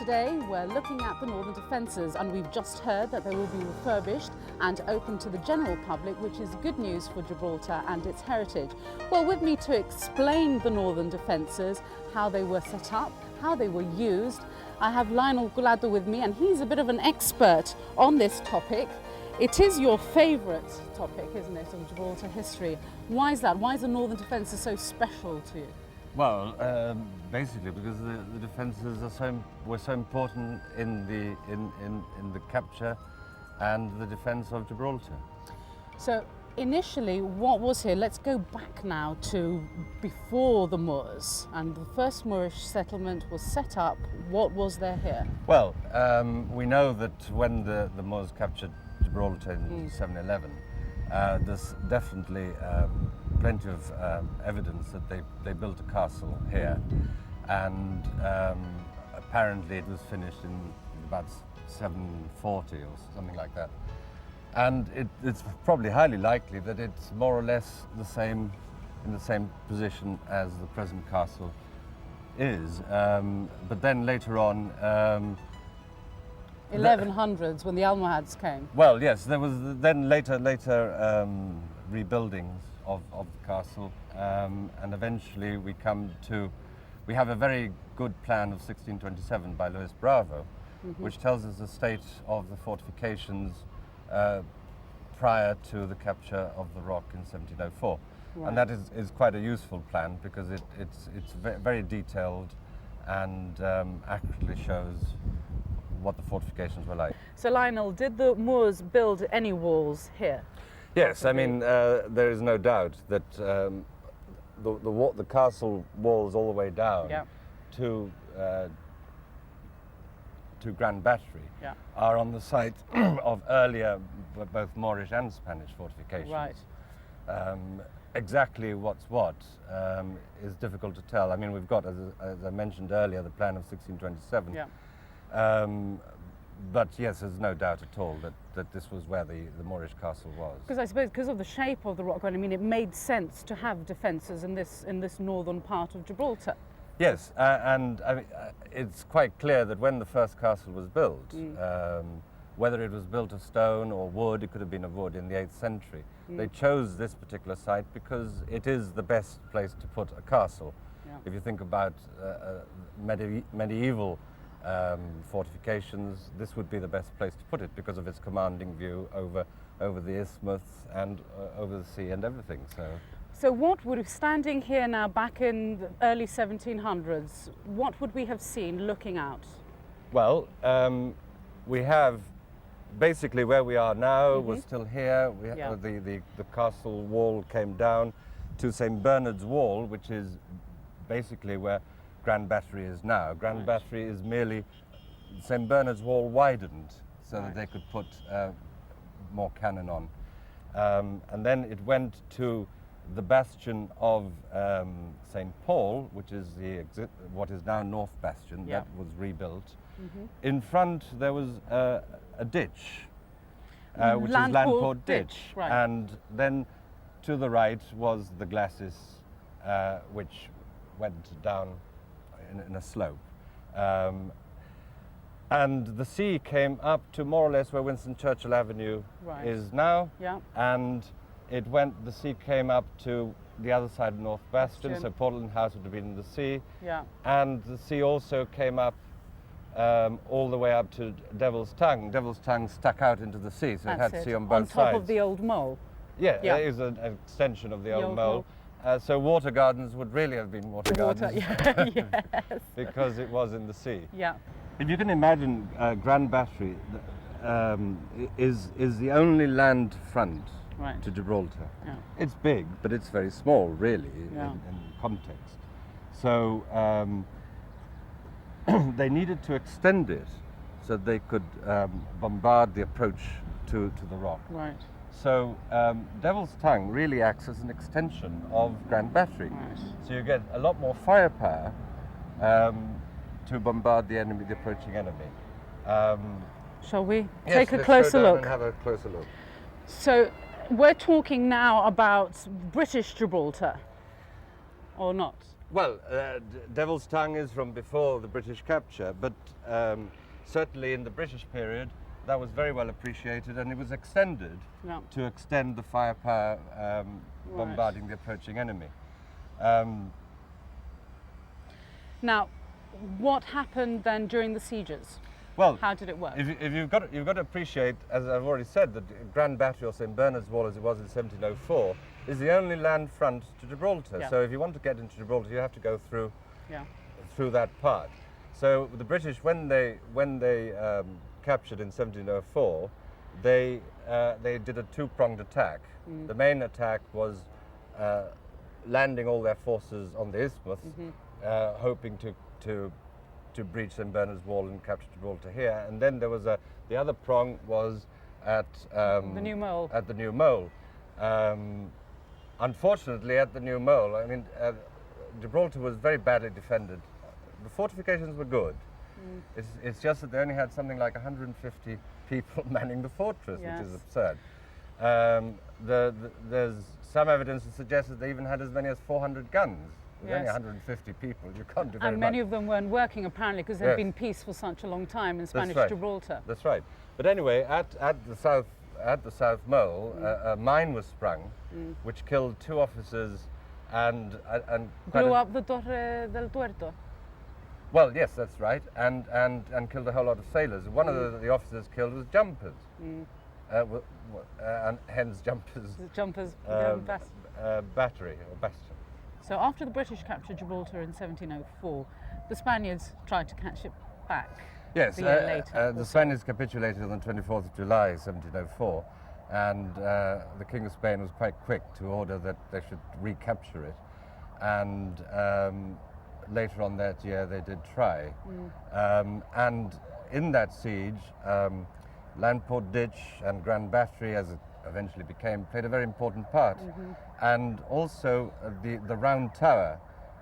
today we're looking at the northern defences, and we've just heard that they will be refurbished and open to the general public, which is good news for Gibraltar and its heritage. Well, with me to explain the northern defences, how they were set up, how they were used, I have Lionel Gulado with me, and he's a bit of an expert on this topic. It is your favourite topic, isn't it, of Gibraltar history? Why is that? Why is the northern defences so special to you? Well, basically because the defences were so important in the capture and the defence of Gibraltar. So initially, what was here? Let's go back now to before the Moors, and the first Moorish settlement was set up. What was there here? Well, we know that when the Moors captured Gibraltar in 711, there's definitely plenty of evidence that they built a castle here, and apparently it was finished in about 740 or something like that. And it's probably highly likely that it's more or less in the same position as the present castle is. But then later on, 1100s, when the Almohads came. Well, yes, there was then later rebuildings of the castle, and eventually we have a very good plan of 1627 by Louis Bravo, which tells us the state of the fortifications prior to the capture of the Rock in 1704. Right. And that is quite a useful plan because it's very detailed and accurately shows what the fortifications were like. So Lionel, did the Moors build any walls here? Yes, I mean there is no doubt that the castle walls all the way down to Grand Battery are on the site of earlier both Moorish and Spanish fortifications. Right. Exactly what's what is difficult to tell. I mean, we've got, as I mentioned earlier, the plan of 1627. Yeah. But yes, there's no doubt at all that this was where the Moorish castle was. Because I suppose because of the shape of the rock, I mean, it made sense to have defences in this northern part of Gibraltar. Yes, and I mean, it's quite clear that when the first castle was built, whether it was built of stone or wood, it could have been of wood in the 8th century, they chose this particular site because it is the best place to put a castle. Yeah. If you think about medieval fortifications, this would be the best place to put it because of its commanding view over the isthmus and over the sea and everything. So what would, standing here now back in the early 1700s, what would we have seen looking out? Well, we have basically where we are now was still here. The castle wall came down to St. Bernard's Wall, which is basically where Grand Battery is now. Grand Battery is merely St. Bernard's Wall widened so that they could put more cannon on. And then it went to the bastion of St. Paul, which is what is now North Bastion, that was rebuilt. In front there was a ditch, which is Landport Ditch. Right. And then to the right was the glacis, which went down in a slope. And the sea came up to more or less where Winston Churchill Avenue is now. Yeah. And the sea came up to the other side of North Bastion, so Portland House would have been in the sea. Yeah. And the sea also came up all the way up to Devil's Tongue. Devil's Tongue stuck out into the sea, so it had sea on both sides. On top of the old mole. Yeah, there is an extension of the old mole. So water gardens would really have been water gardens. Yes. Because it was in the sea. Yeah. If you can imagine, Grand Battery is the only land front to Gibraltar. Yeah. It's big, but it's very small, really, in context. So they needed to extend it so they could bombard the approach to the rock. Right. So Devil's Tongue really acts as an extension of Grand Battery. Right. So you get a lot more firepower to bombard the approaching enemy. Shall we take a closer look? And have a closer look. So we're talking now about British Gibraltar, or not? Well, Devil's Tongue is from before the British capture, but certainly in the British period, that was very well appreciated, and it was extended to extend the firepower bombarding the approaching enemy. Now, what happened then during the sieges? Well, how did it work? If you've got to appreciate, as I've already said, that Grand Battery or St Bernard's Wall, as it was in 1704, is the only land front to Gibraltar. Yeah. So if you want to get into Gibraltar, you have to go through Yeah. through that part. So the British, when they captured in 1704, they did a two-pronged attack. The main attack was landing all their forces on the isthmus, hoping to breach St Bernard's Wall and capture Gibraltar here. And then there was the other prong was at the New Mole. At the New Mole. Unfortunately, at the New Mole, I mean, Gibraltar was very badly defended. The fortifications were good. It's just that they only had something like 150 people manning the fortress, which is absurd. There's some evidence that suggests that they even had as many as 400 guns. There's only 150 people. You can't do very much. And many of them weren't working, apparently, because there had been peace for such a long time in Spanish Gibraltar. That's right. But anyway, at the South Mole, a mine was sprung, which killed 2 officers and blew up the Torre del Tuerto. Well, yes, that's right, and killed a whole lot of sailors. One of the officers killed was jumpers, and hence jumpers. Battery or bastion. So after the British captured Gibraltar in 1704, the Spaniards tried to catch it back. Yes, a year later. The Spaniards capitulated on the 24th of July, 1704, and the King of Spain was quite quick to order that they should recapture it. And later on that year, they did try. And in that siege, Landport Ditch and Grand Battery, as it eventually became, played a very important part. And also the Round Tower,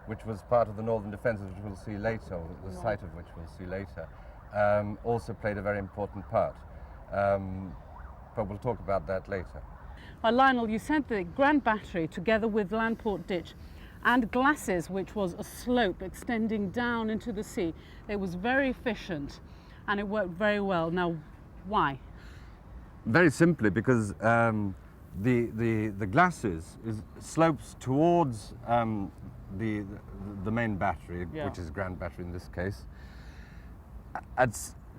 which was part of the northern defences, which we'll see later, or the site of which we'll see later, also played a very important part. But we'll talk about that later. Lionel, you said that Grand Battery, together with Landport Ditch and Glacis, which was a slope extending down into the sea, it was very efficient and it worked very well. Now, why? Very simply because the Glacis slopes towards the main battery, which is Grand Battery in this case,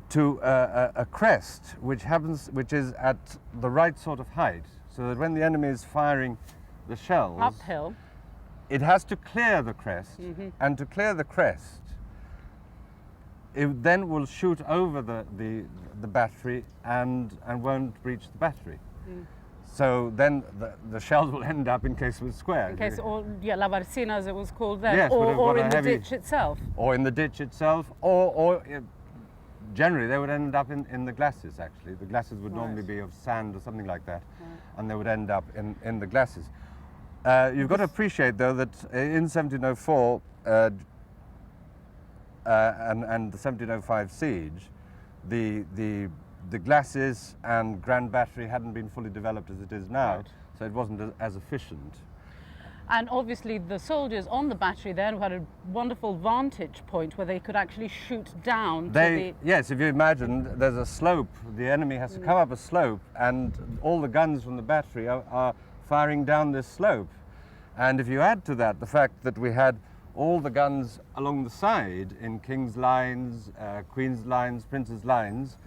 to a crest which is at the right sort of height, so that when the enemy is firing the shells uphill, it has to clear the crest, and to clear the crest, it then will shoot over the battery and won't breach the battery. So then the shells will end up in case of a square. In case, or La Barcina, as it was called then, yes, or in the ditch itself. Or in the ditch itself, or generally they would end up in the Glacis, actually. The Glacis would normally be of sand or something like that, and they would end up in the Glacis. You've got to appreciate, though, that in 1704 and the 1705 siege, the Glacis and Grand Battery hadn't been fully developed as it is now, so it wasn't as efficient. And obviously the soldiers on the battery then had a wonderful vantage point where they could actually shoot down to the... Yes, if you imagine, there's a slope. The enemy has to come up a slope, and all the guns from the battery are firing down this slope. And if you add to that the fact that we had all the guns along the side in King's lines, Queen's lines, Prince's lines,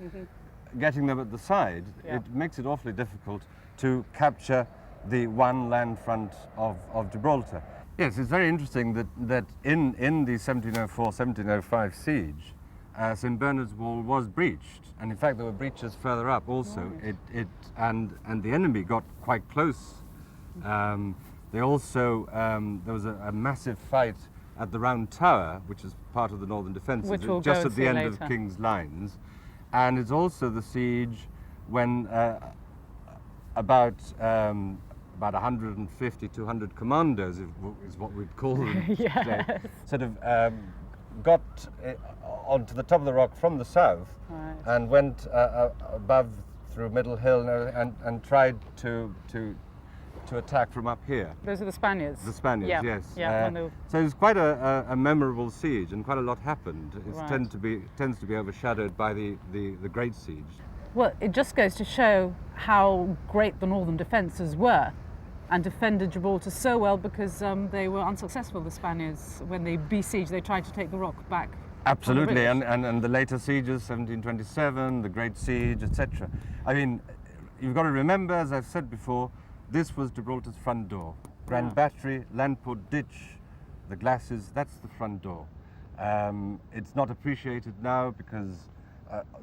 getting them at the side, it makes it awfully difficult to capture the one land front of Gibraltar. Yes, it's very interesting that in the 1704-1705 siege, St Bernard's Wall was breached, and in fact there were breaches further up also. And the enemy got quite close. They also there was a massive fight at the Round Tower, which is part of the northern defences, just at the end of King's lines, and it's also the siege when about 150, 200 commandos is what we'd call them today, sort of got onto the top of the rock from the south and went above through Middle Hill and tried to to attack from up here. Those are the Spaniards? The Spaniards, yeah. yes. Yeah, so it was quite a memorable siege, and quite a lot happened. It Right. tends to be overshadowed by the Great Siege. Well, it just goes to show how great the northern defences were and defended Gibraltar so well, because they were unsuccessful, the Spaniards. When they besieged, they tried to take the rock back. Absolutely, and the later sieges, 1727, the Great Siege, etc. I mean, you've got to remember, as I've said before, this was Gibraltar's front door. Grand Battery, Landport Ditch, the glacis, that's the front door. It's not appreciated now because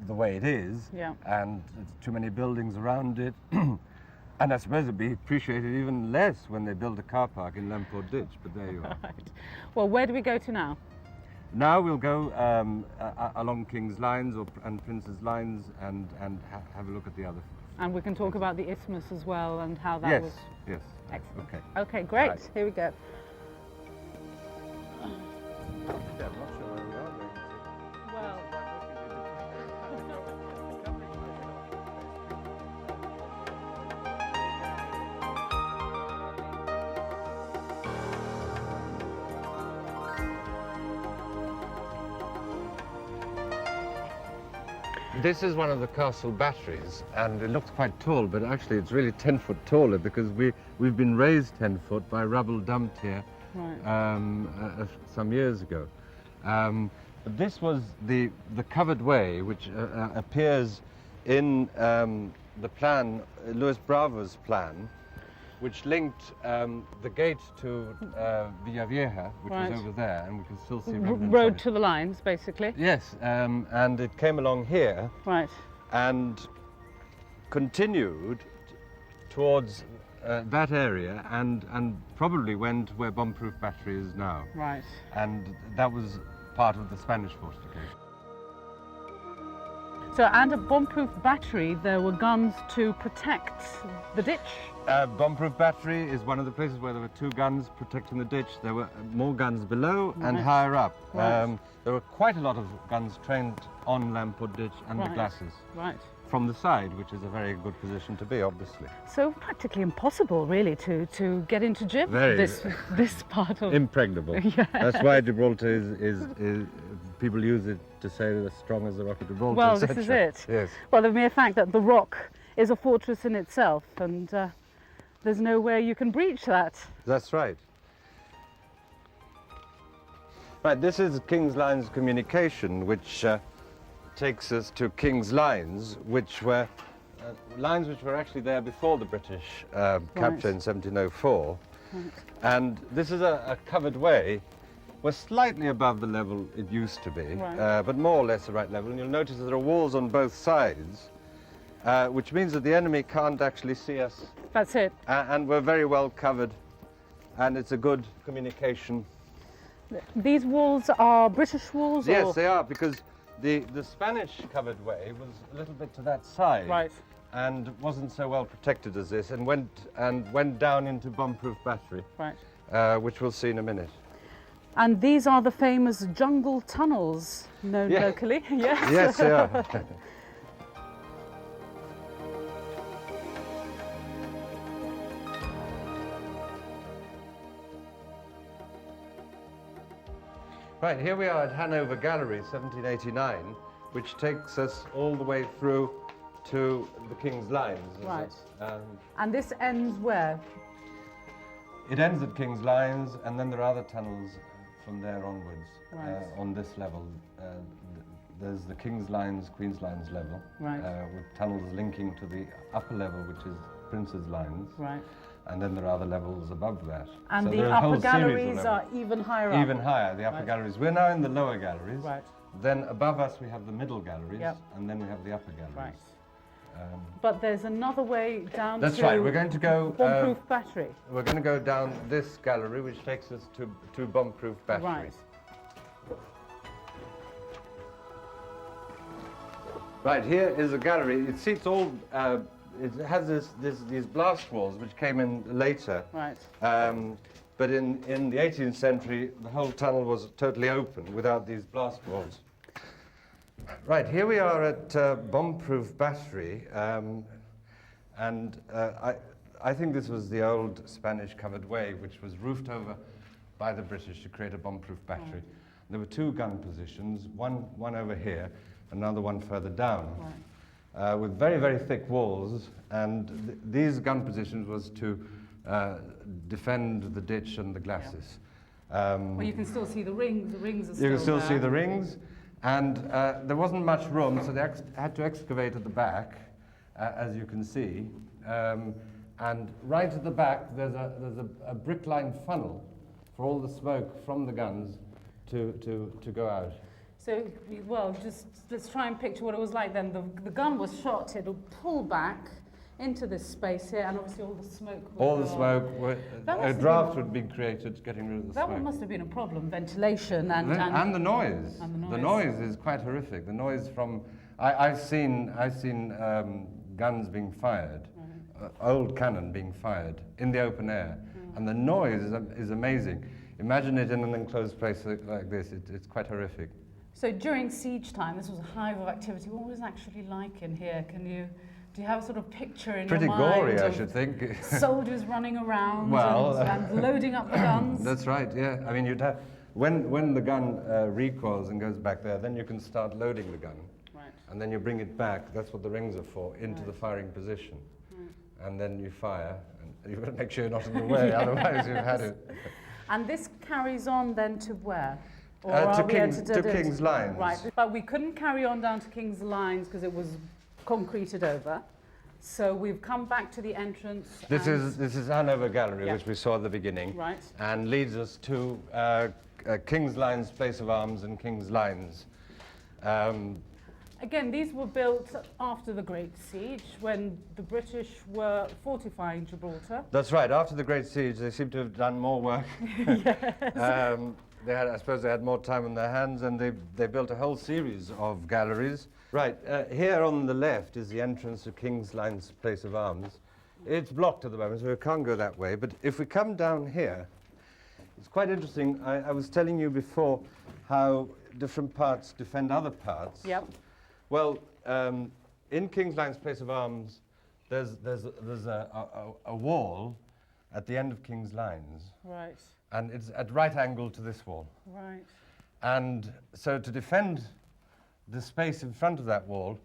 the way it is, and there's too many buildings around it. And I suppose it'd be appreciated even less when they build a car park in Landport Ditch, but there you are. Right. Well, where do we go to now? Now we'll go along King's Lines and Prince's Lines and have a look at the other. And we can talk about the isthmus as well and how that was. Yes. Excellent. Okay. Okay, great. Right. Here we go. Yeah, I'm not sure where we are going to. Well, This is one of the castle batteries, and it looks quite tall, but actually it's really 10 foot taller because we've been raised 10 foot by rubble dumped here some years ago. But this was the covered way, which appears in the plan, Luis Bravo's plan, which linked the gate to Villavieja, which was over there, and we can still see road to the lines, basically. Yes, and it came along here, Right. and continued towards that area, and probably went where Bomb-Proof Battery is now. Right. And that was part of the Spanish fortification. So, and a bomb-proof battery, there were guns to protect the ditch? Bomb-Proof Battery is one of the places where there were 2 guns protecting the ditch. There were more guns below and higher up. Right. There were quite a lot of guns trained on Landport Ditch and the glacis. Right. From the side, which is a very good position to be, obviously. So practically impossible, really, to get into Gib. This part of impregnable. Yeah. That's why Gibraltar is people use it to say that as strong as the Rock of Gibraltar. Well, this is it. Yes. Well, the mere fact that the rock is a fortress in itself, and there's nowhere you can breach that. That's right. Right, this is King's Lines communication, which takes us to King's Lines, which were lines which were actually there before the British capture in 1704. Right. And this is a covered way. We're slightly above the level it used to be, but more or less the right level. And you'll notice that there are walls on both sides, which means that the enemy can't actually see us. That's it. And we're very well covered, and it's a good communication. These walls are British walls? Yes, or? they are, because the Spanish covered way was a little bit to that side. Right. And wasn't so well protected as this, and went down into Bomb-Proof Battery. Right. Which we'll see in a minute. And these are the famous jungle tunnels known locally. Yes. Yes, they are. Right, here we are at Hanover Gallery, 1789, which takes us all the way through to the King's Lines. Right. And this ends where? It ends at King's Lines, and then there are other tunnels from there onwards. On this level. There's the King's Lines, Queen's Lines level, with tunnels linking to the upper level, which is Prince's Lines. Right. And then there are other levels above that. And so the upper galleries are even higher up? Even higher, the upper galleries. We're now in the lower galleries. Right. Then above us we have the middle galleries, and then we have the upper galleries. Right. But there's another way down That's right, we're going to go... Bomb-Proof Battery. We're going to go down this gallery, which takes us to Bomb-Proof Battery. Right. Right, here is a gallery. It seats all... it has these blast walls, which came in later. Right. But in the 18th century, the whole tunnel was totally open without these blast walls. Right, here we are at Bomb-Proof Battery, and I think this was the old Spanish covered way, which was roofed over by the British to create a bomb-proof battery. There were two gun positions, one over here, another one further down, with very, very thick walls. And these gun positions was to defend the ditch and the glacis. Well, you can still see the rings. The rings are still You can still there. see the rings. And there wasn't much room, so they had to excavate at the back, as you can see. And right at the back, there's a brick-lined funnel for all the smoke from the guns to go out. So, well, just let's try and picture what it was like then. The gun was shot, it'll pull back into this space here, and obviously all the smoke would All the go smoke, on. a draft would be created getting rid of the That smoke. must have been a problem, ventilation and the noise. And the noise. The noise is quite horrific. The noise from... I've seen guns being fired, old cannon being fired in the open air, and the noise is amazing. Imagine it in an enclosed place like this. It's quite horrific. So during siege time, this was a hive of activity. What was it actually like in here? Do you have a sort of picture in Pretty your mind? gory, I should think. Soldiers running around and loading up the guns? That's right, yeah. I mean, you'd have... When the gun recoils and goes back there, then you can start loading the gun. Right. And then you bring it back, that's what the rings are for, into the firing position. And then you fire, and you've got to make sure you're not in the way, otherwise you've had it. And this carries on then to where? Or to King's Lines. Right, but we couldn't carry on down to King's Lines because it was concreted over. So we've come back to the entrance. This is Hanover Gallery, which we saw at the beginning. Right. And leads us to King's Lines Place of Arms and King's Lines. Again, these were built after the Great Siege, when the British were fortifying Gibraltar. That's right. After the Great Siege, they seem to have done more work. I suppose they had more time on their hands, and they built a whole series of galleries. Right, here on the left is the entrance to King's Lines Place of Arms. It's blocked at the moment, so we can't go that way. But if we come down here, it's quite interesting. I was telling you before how different parts defend other parts. Yep. Well, in King's Lines Place of Arms, there's a wall at the end of King's Lines. Right. And it's at right angle to this wall. Right. And so to defend the space in front of that wall,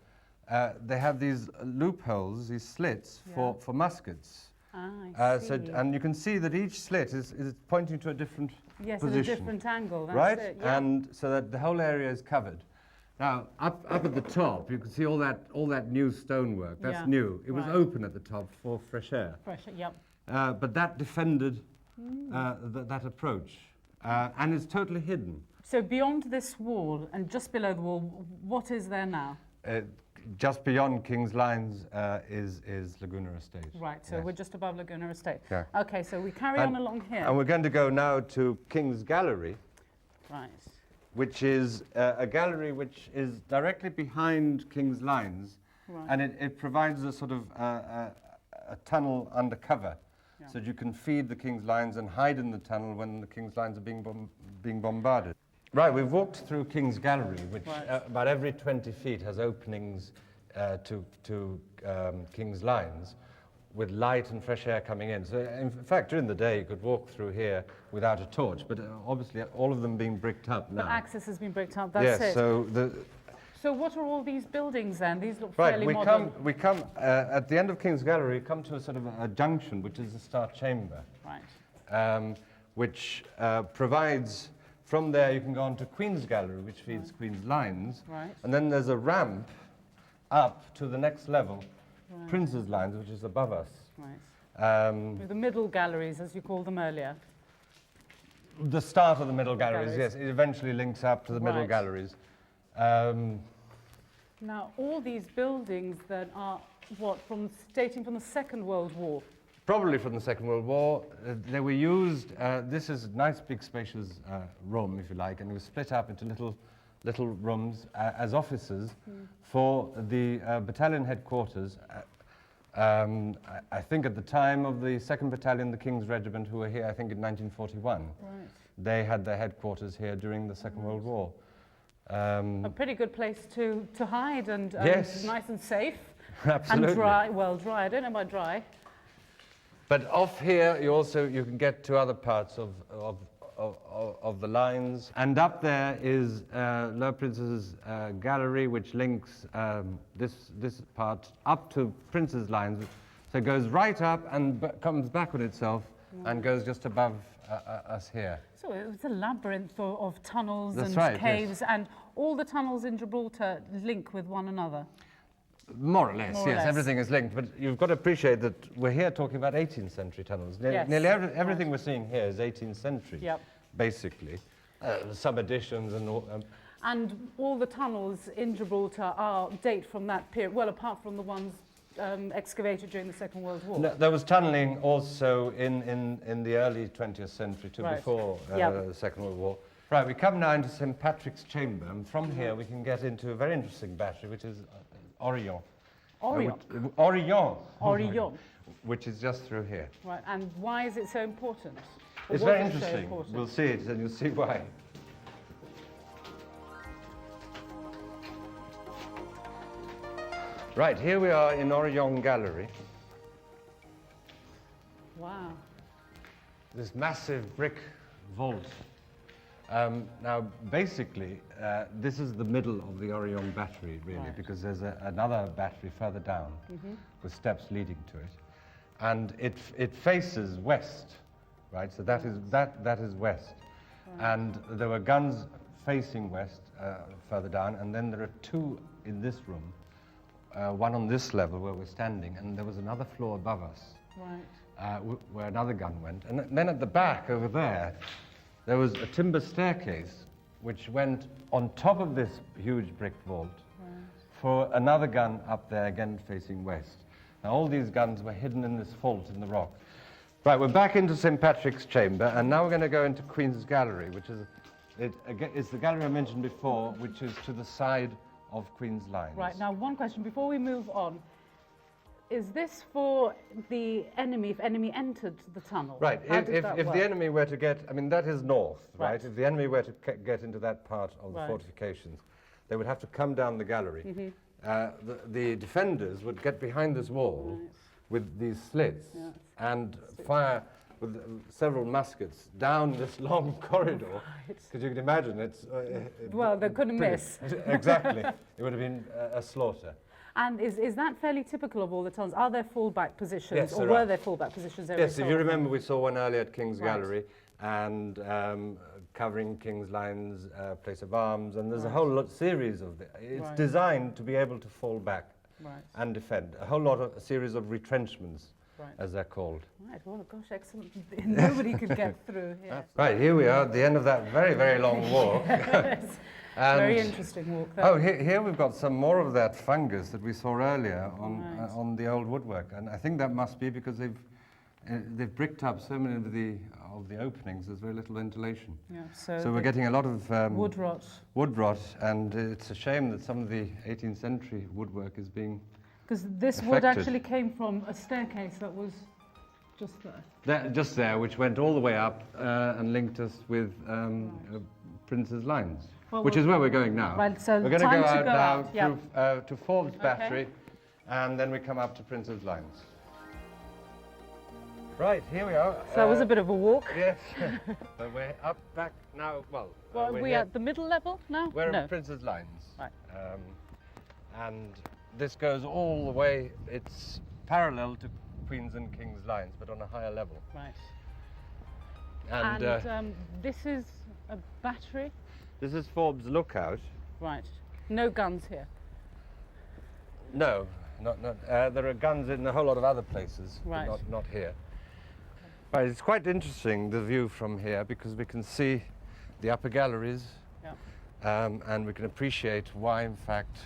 they have these loopholes, these slits for muskets. I see. And you can see that each slit is pointing to a different position. Yes, at a different angle, that's right? it. Yeah. And so that the whole area is covered. Now, up at the top, you can see all that new stonework. That's new. It was open at the top for fresh air. Fresh, yep. But that defended that approach. And it's totally hidden. So beyond this wall and just below the wall, what is there now? Just beyond King's Lines is Laguna Estate. Right, so we're just above Laguna Estate. Yeah. Okay, so we carry on along here. And we're going to go now to King's Gallery. Right. Which is a gallery which is directly behind King's Lines. Right. And it provides a sort of a tunnel undercover. So that you can feed the King's Lines and hide in the tunnel when the King's Lines are being bombarded. Right, we've walked through King's Gallery, which about every 20 feet has openings to King's Lines with light and fresh air coming in. So in fact, during the day, you could walk through here without a torch, but obviously all of them being bricked up now. But access has been bricked up, that's it. So what are all these buildings then? These look fairly modern. We come at the end of King's Gallery, we come to a sort of a junction, which is the Star Chamber. Right. Which provides, from there you can go on to Queen's Gallery, which feeds Queen's Lines. Right. And then there's a ramp up to the next level, Prince's Lines, which is above us. Right. The middle galleries, as you called them earlier. The start of the middle galleries, yes. It eventually links up to the middle galleries. Now, all these buildings that are, dating from the Second World War? Probably from the Second World War. They were used, this is a nice big spacious room, if you like, and it was split up into little rooms as offices for the battalion headquarters. I think at the time of the 2nd Battalion, the King's Regiment, who were here, I think in 1941. Right. They had their headquarters here during the Second World War. A pretty good place to hide and yes. Nice and safe. Absolutely. And dry. Well, dry. I don't know about dry. But off here, you can get to other parts of the lines. And up there is Lower Prince's Gallery, which links this part up to Prince's Lines. So it goes right up and comes back on itself and goes just above us here. So it was a labyrinth of tunnels That's and right, caves, yes. and all the tunnels in Gibraltar link with one another. More or less, More or yes, less. everything is linked. But you've got to appreciate that we're here talking about 18th century tunnels. Yes. Nearly everything we're seeing here is 18th century, Yep. basically. Some additions and all. And all the tunnels in Gibraltar date from that period, well, apart from the ones excavated during the Second World War. No, there was tunnelling also in the early 20th century, Right. before Yep. the Second World War. Right, we come now into St. Patrick's Chamber, and from here we can get into a very interesting battery, which is Orion. Orion. Orion. Orion. Which is just through here. Right, and why is it so important? Or It's was very it so interesting. important? We'll see it, and you'll see why. Right, here we are in Orion Gallery. Wow. This massive brick vault. Now, basically, this is the middle of the Orion battery, really, Right. because there's another battery further down with steps leading to it. And it faces west, right? So that is west. Right. And there were guns facing west further down, and then there are two in this room, one on this level where we're standing, and there was another floor above us. Right. Where another gun went. And then at the back over there was a timber staircase which went on top of this huge brick vault for another gun up there, again facing west. Now all these guns were hidden in this vault in the rock. Right, we're back into St. Patrick's Chamber, and now we're going to go into Queen's Gallery, which is it's the gallery I mentioned before, which is to the side of Queen's Lines. Right, now one question before we move on. Is this for the enemy, if enemy entered the tunnel? Right, How did that if work? the enemy were to get, I mean, that is north, right? Right. If the enemy were to get into that part of the Right. fortifications, they would have to come down the gallery. The defenders would get behind this wall Right. with these slits Yes. and fire with several muskets down this long corridor. Because you can imagine it's... Well, they couldn't miss. Exactly. It would have been a slaughter. And is that fairly typical of all the tunnels? Are there fallback positions, Yes, or there were are. there fallback positions? Yes, if you remember, we saw one earlier at King's Right. Gallery, and covering King's Lines, Place of Arms, and there's a Right. whole series of it's Right. designed to be able to fall back Right, and defend. A series of retrenchments, right. as they're called. Right, well, gosh, excellent. Nobody could get through here. Right, here we are at the end of that very, very long walk. Yes. And- Very interesting walk there. Oh, here we've got some more of that fungus that we saw earlier Right. on the old woodwork, and I think that must be because they've bricked up so many of the openings. There's very little ventilation, Yeah, so we're getting a lot of wood rot. wood rot, and it's a shame that some of the 18th century woodwork is being Because this wood affected. actually came from a staircase that was just there. just there, which went all the way up and linked us with Prince's Lines, Well, which is where we're going now. Right, so we're going time to to go out go now out, yep. through, to Forbes Okay. Battery, and then we come up to Prince's Lines. Right, here we are. So that was a bit of a walk. Yes, but we're up back now. Well, Well, are we're we here. at the middle level now? We're no. at Prince's Lines. Right. And this goes all the way, it's parallel to Queen's and King's Lines, but on a higher level. Right. And, This is a battery? this is Forbes Lookout. Right. No guns here. No, not there are guns in a whole lot of other places, Right. but not here. Right, it's quite interesting, the view from here, because we can see the upper galleries, Yeah. and we can appreciate why, in fact,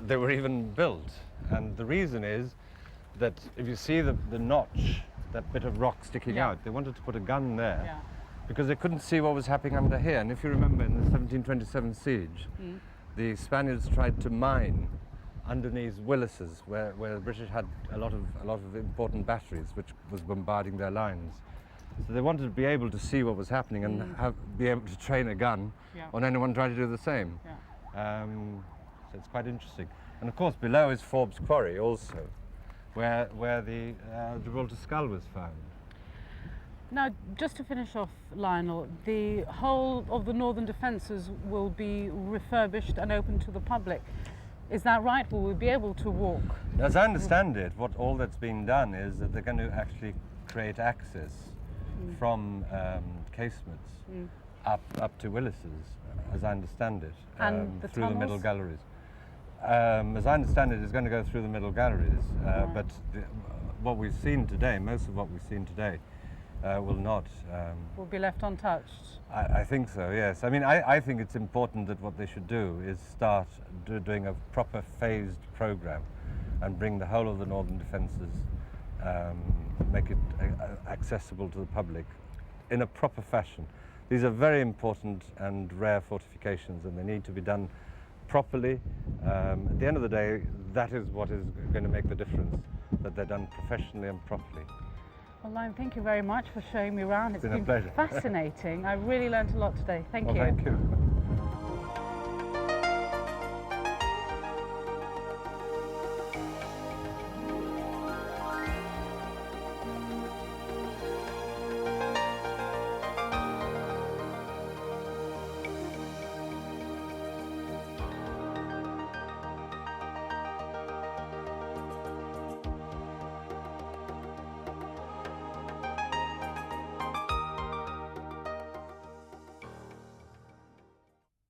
they were even built. And the reason is that if you see the notch, that bit of rock sticking Yeah. out, they wanted to put a gun there Yeah. because they couldn't see what was happening under here. And if you remember in the 1727 siege, the Spaniards tried to mine underneath Willis's, where the British had a lot of important batteries, which was bombarding their lines. So they wanted to be able to see what was happening and be able to train a gun Yeah. on anyone trying to do the same. Yeah. So it's quite interesting. And of course below is Forbes Quarry also. where the Gibraltar skull was found. Now, just to finish off, Lionel, the whole of the northern defences will be refurbished and open to the public. Is that right? Will we be able to walk? As I understand it, all that's been done is that they're going to actually create access from casements up to Willis's, as I understand it, And the through the middle tunnels? galleries. As I understand it, it's going to go through the middle galleries, but what we've seen today, most of what we've seen today, will not. Will be left untouched? I think so, yes. I mean, I think it's important that what they should do is start doing a proper phased programme and bring the whole of the northern defences, make it accessible to the public in a proper fashion. These are very important and rare fortifications, and they need to be done properly. At the end of the day, that is what is going to make the difference, that they're done professionally and properly. Well, Lion, thank you very much for showing me around. It's been a pleasure. Fascinating. I really learned a lot today. Thank you. Thank you.